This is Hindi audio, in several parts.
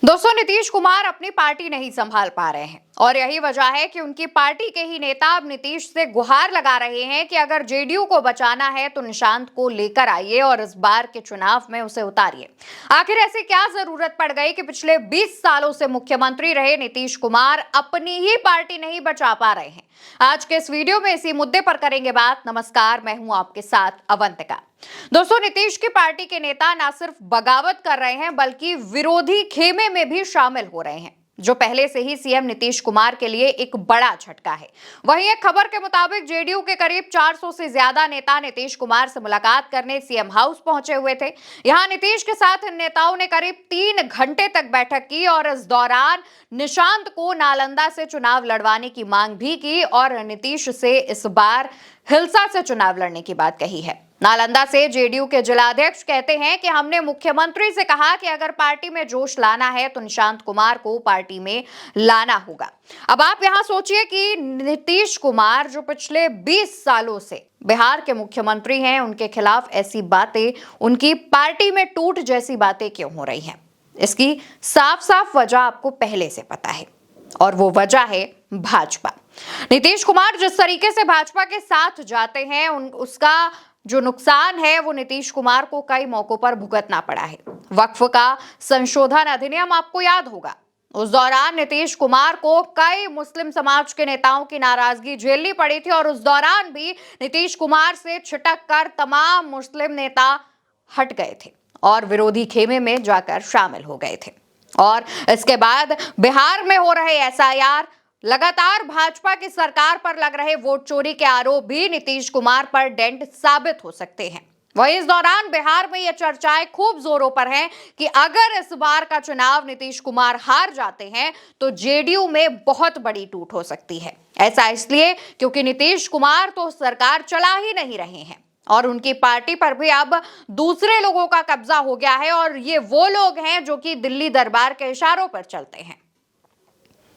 दोस्तों, नीतीश कुमार अपनी पार्टी नहीं संभाल पा रहे हैं और यही वजह है कि उनकी पार्टी के ही नेता अब नीतीश से गुहार लगा रहे हैं कि अगर जेडीयू को बचाना है तो निशांत को लेकर आइए और इस बार के चुनाव में उसे उतारिए। आखिर ऐसी क्या जरूरत पड़ गई कि पिछले 20 सालों से मुख्यमंत्री रहे नीतीश कुमार अपनी ही पार्टी नहीं बचा पा रहे हैं। आज के इस वीडियो में इसी मुद्दे पर करेंगे बात। नमस्कार, मैं हूं आपके साथ अवंतिका। दोस्तों, नीतीश की पार्टी के नेता न सिर्फ बगावत कर रहे हैं बल्कि विरोधी खेमे में भी शामिल हो रहे हैं, जो पहले से ही सीएम नीतीश कुमार के लिए एक बड़ा झटका है। वहीं एक खबर के मुताबिक जेडीयू के करीब 400 से ज्यादा नेता नीतीश कुमार से मुलाकात करने सीएम हाउस पहुंचे हुए थे। यहां नीतीश के साथ इन नेताओं ने करीब 3 घंटे तक बैठक की और इस दौरान निशांत को नालंदा से चुनाव लड़वाने की मांग भी की और नीतीश से इस बार हिलसा से चुनाव लड़ने की बात कही है। नालंदा से जेडीयू के जिलाध्यक्ष कहते हैं कि हमने मुख्यमंत्री से कहा कि अगर पार्टी में जोश लाना है तो निशांत कुमार को पार्टी में लाना होगा। अब आप यहां सोचिए कि नीतीश कुमार जो पिछले 20 सालों से बिहार के मुख्यमंत्री हैं, उनके खिलाफ ऐसी बातें, उनकी पार्टी में टूट जैसी बातें क्यों हो रही हैं? इसकी साफ साफ वजह आपको पहले से पता है और वो वजह है भाजपा। नीतीश कुमार जिस तरीके से भाजपा के साथ जाते हैं उसका जो नुकसान है वो नीतीश कुमार को कई मौकों पर भुगतना पड़ा है। वक्फ का संशोधन अधिनियम आपको याद होगा, उस दौरान नीतीश कुमार को कई मुस्लिम समाज के नेताओं की नाराजगी झेलनी पड़ी थी और उस दौरान भी नीतीश कुमार से छिटक कर तमाम मुस्लिम नेता हट गए थे और विरोधी खेमे में जाकर शामिल हो गए थे। और इसके बाद बिहार में हो रहे एसआईआर, लगातार भाजपा की सरकार पर लग रहे वोट चोरी के आरोप भी नीतीश कुमार पर डेंट साबित हो सकते हैं। वहीं इस दौरान बिहार में यह चर्चाएं खूब जोरों पर हैं कि अगर इस बार का चुनाव नीतीश कुमार हार जाते हैं तो जेडीयू में बहुत बड़ी टूट हो सकती है। ऐसा इसलिए क्योंकि नीतीश कुमार तो सरकार चला ही नहीं रहे हैं और उनकी पार्टी पर भी अब दूसरे लोगों का कब्जा हो गया है और ये वो लोग हैं जो कि दिल्ली दरबार के इशारों पर चलते हैं।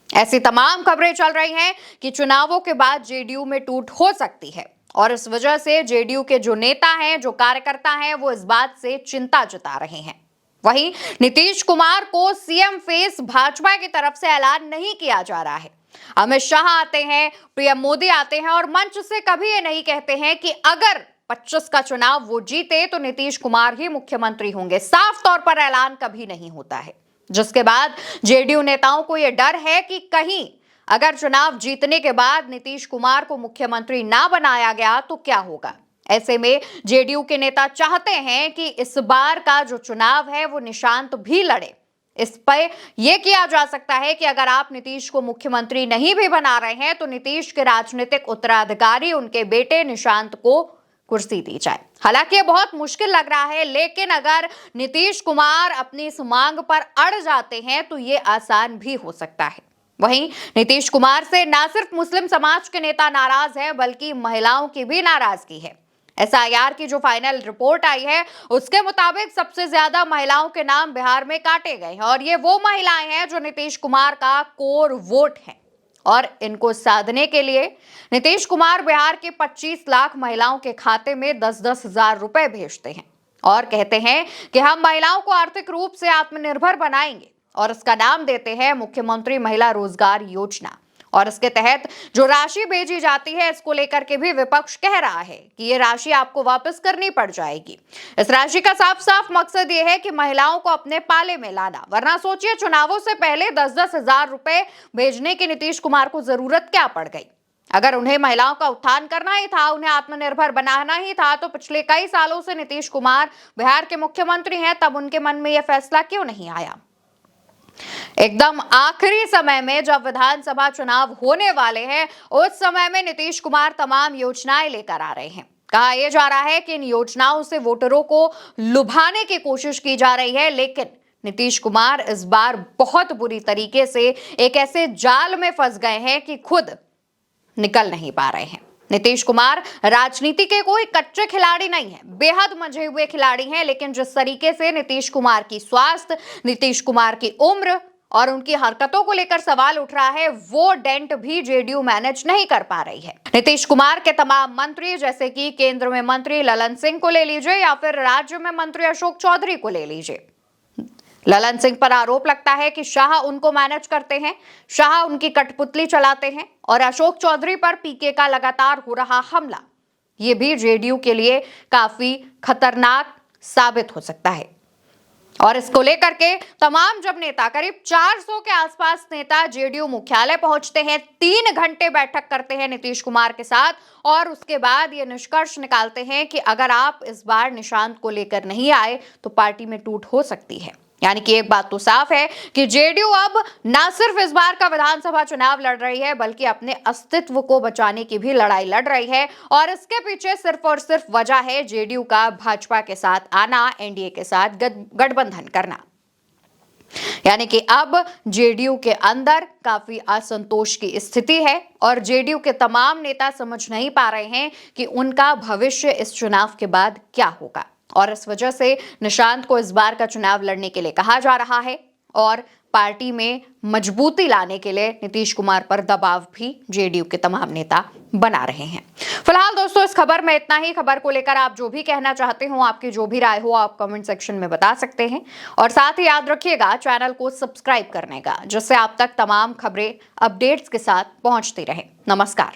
ऐसी तमाम खबरें चल रही हैं कि चुनावों के बाद जेडीयू में टूट हो सकती है और इस वजह से जेडीयू के जो नेता हैं, जो कार्यकर्ता हैं, वो इस बात से चिंता जता रहे हैं। वहीं नीतीश कुमार को सीएम फेस भाजपा की तरफ से ऐलान नहीं किया जा रहा है। अमित शाह आते हैं, पीएम मोदी आते हैं और मंच से कभी ये नहीं कहते हैं कि अगर 25 का चुनाव वो जीते तो नीतीश कुमार ही मुख्यमंत्री होंगे। साफ तौर पर ऐलान कभी नहीं होता है, जिसके बाद जेडीयू नेताओं को यह डर है कि कहीं अगर चुनाव जीतने के बाद नीतीश कुमार को मुख्यमंत्री ना बनाया गया तो क्या होगा। ऐसे में जेडीयू के नेता चाहते हैं कि इस बार का जो चुनाव है वो निशांत भी लड़े। इस पर यह किया जा सकता है कि अगर आप नीतीश को मुख्यमंत्री नहीं भी बना रहे हैं तो नीतीश के राजनीतिक उत्तराधिकारी उनके बेटे निशांत को कुर्सी दी जाए। हालांकि ये बहुत मुश्किल लग रहा है, लेकिन अगर नीतीश कुमार अपनी इस मांग पर अड़ जाते हैं तो ये आसान भी हो सकता है। वहीं नीतीश कुमार से न सिर्फ मुस्लिम समाज के नेता नाराज हैं बल्कि महिलाओं की भी नाराजगी है। एसआईआर की जो फाइनल रिपोर्ट आई है उसके मुताबिक सबसे ज्यादा महिलाओं के नाम बिहार में काटे गए हैं और ये वो महिलाएं हैं जो नीतीश कुमार का कोर वोट है और इनको साधने के लिए नीतीश कुमार बिहार के 25 लाख महिलाओं के खाते में 10-10 हजार रुपए भेजते हैं और कहते हैं कि हम महिलाओं को आर्थिक रूप से आत्मनिर्भर बनाएंगे और इसका नाम देते हैं मुख्यमंत्री महिला रोजगार योजना। और इसके तहत जो राशि भेजी जाती है इसको लेकर के भी विपक्ष कह रहा है कि ये राशि आपको वापस करनी पड़ जाएगी। इस राशि का साफ साफ मकसद ये है कि महिलाओं को अपने पाले में लाना, वरना सोचिए चुनावों से पहले 10-10 हजार रुपए भेजने की नीतीश कुमार को जरूरत क्या पड़ गई। अगर उन्हें महिलाओं का उत्थान करना ही था, उन्हें आत्मनिर्भर बनाना ही था तो पिछले कई सालों से नीतीश कुमार बिहार के मुख्यमंत्री हैं, तब उनके मन में यह फैसला क्यों नहीं आया। एकदम आखिरी समय में जब विधानसभा चुनाव होने वाले हैं उस समय में नीतीश कुमार तमाम योजनाएं लेकर आ रहे हैं। कहा यह जा रहा है कि इन योजनाओं से वोटरों को लुभाने की कोशिश की जा रही है, लेकिन नीतीश कुमार इस बार बहुत बुरी तरीके से एक ऐसे जाल में फंस गए हैं कि खुद निकल नहीं पा रहे हैं। नीतीश कुमार राजनीति के कोई कच्चे खिलाड़ी नहीं है, बेहद मंझे हुए खिलाड़ी हैं, लेकिन जिस तरीके से नीतीश कुमार की स्वास्थ्य, नीतीश कुमार की उम्र और उनकी हरकतों को लेकर सवाल उठ रहा है वो डेंट भी जेडीयू मैनेज नहीं कर पा रही है। नीतीश कुमार के तमाम मंत्री, जैसे कि केंद्र में मंत्री ललन सिंह को ले लीजिए या फिर राज्य में मंत्री अशोक चौधरी को ले लीजिए, ललन सिंह पर आरोप लगता है कि शाह उनको मैनेज करते हैं, शाह उनकी कठपुतली चलाते हैं और अशोक चौधरी पर पीके का लगातार हो रहा हमला ये भी जेडीयू के लिए काफी खतरनाक साबित हो सकता है। और इसको लेकर के तमाम जब नेता करीब 400 के आसपास नेता जेडीयू मुख्यालय पहुंचते हैं, 3 घंटे बैठक करते हैं नीतीश कुमार के साथ और उसके बाद ये निष्कर्ष निकालते हैं कि अगर आप इस बार निशांत को लेकर नहीं आए तो पार्टी में टूट हो सकती है। यानी कि एक बात तो साफ है कि जेडीयू अब ना सिर्फ इस बार का विधानसभा चुनाव लड़ रही है बल्कि अपने अस्तित्व को बचाने की भी लड़ाई लड़ रही है और इसके पीछे सिर्फ और सिर्फ वजह है जेडीयू का भाजपा के साथ आना, एनडीए के साथ गठबंधन करना। यानी कि अब जेडीयू के अंदर काफी असंतोष की स्थिति है और जेडीयू के तमाम नेता समझ नहीं पा रहे हैं कि उनका भविष्य इस चुनाव के बाद क्या होगा और इस वजह से निशांत को इस बार का चुनाव लड़ने के लिए कहा जा रहा है और पार्टी में मजबूती लाने के लिए नीतीश कुमार पर दबाव भी जेडीयू के तमाम नेता बना रहे हैं। फिलहाल दोस्तों इस खबर में इतना ही। खबर को लेकर आप जो भी कहना चाहते हो, आपकी जो भी राय हो, आप कमेंट सेक्शन में बता सकते हैं और साथ ही याद रखिएगा चैनल को सब्सक्राइब करने का, जिससे आप तक तमाम खबरें अपडेट्स के साथ पहुंचती रहे। नमस्कार।